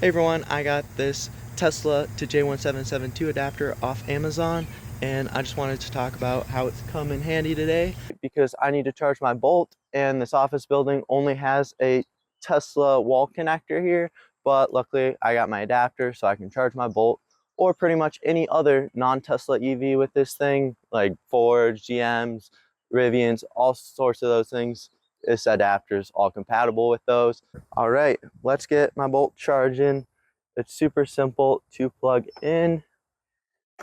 Hey everyone, I got this Tesla to J1772 adapter off Amazon, and I just wanted to talk about how it's come in handy today because I need to charge my Bolt, and this office building only has a Tesla wall connector here, but luckily I got my adapter so I can charge my Bolt or pretty much any other non-Tesla EV with this thing, like Fords, GMs, Rivians, all sorts of those things. This adapter is all compatible with those. All right, let's get my Bolt charging. It's super simple to plug in.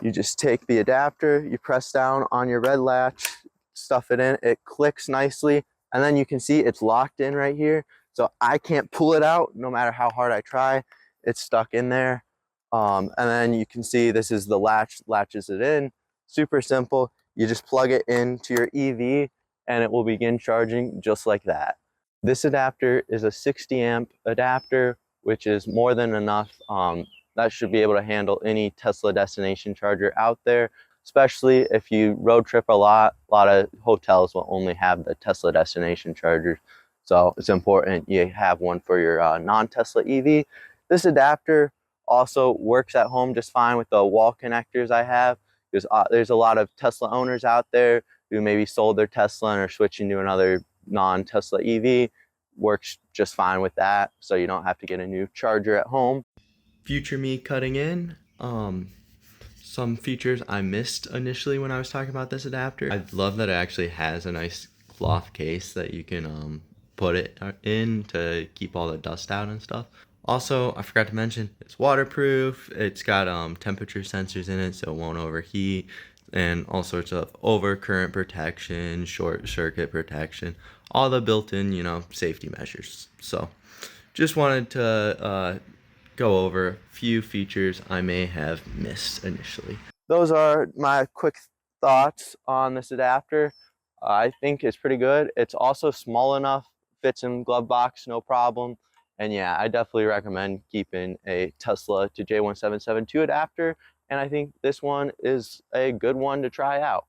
You just take the adapter, you press down on your red latch, stuff it in, it clicks nicely, and then you can see it's locked in right here. So I can't pull it out no matter how hard I try. It's stuck in there. And then you can see this is the latch, latches it in. Super simple. You just plug it into your EV and it will begin charging just like that. This adapter is a 60 amp adapter, which is more than enough. That should be able to handle any Tesla destination charger out there, especially if you road trip a lot. A lot of hotels will only have the Tesla destination chargers. So it's important you have one for your non-Tesla EV. This adapter also works at home just fine with the wall connectors I have. There's a lot of Tesla owners out there who maybe sold their Tesla and are switching to another non-Tesla EV. Works just fine with that, so you don't have to get a new charger at home. Future me cutting in, some features I missed initially when I was talking about this adapter. I love that it actually has a nice cloth case that you can put it in to keep all the dust out and stuff. Also, I forgot to mention, it's waterproof. It's got temperature sensors in it so it won't overheat, and all sorts of overcurrent protection, short circuit protection, all the built-in, safety measures. So just wanted to go over a few features I may have missed initially. Those are my quick thoughts on this adapter. I think it's pretty good. It's also small enough, fits in glove box, no problem. And yeah, I definitely recommend keeping a Tesla to J1772 adapter. And I think this one is a good one to try out.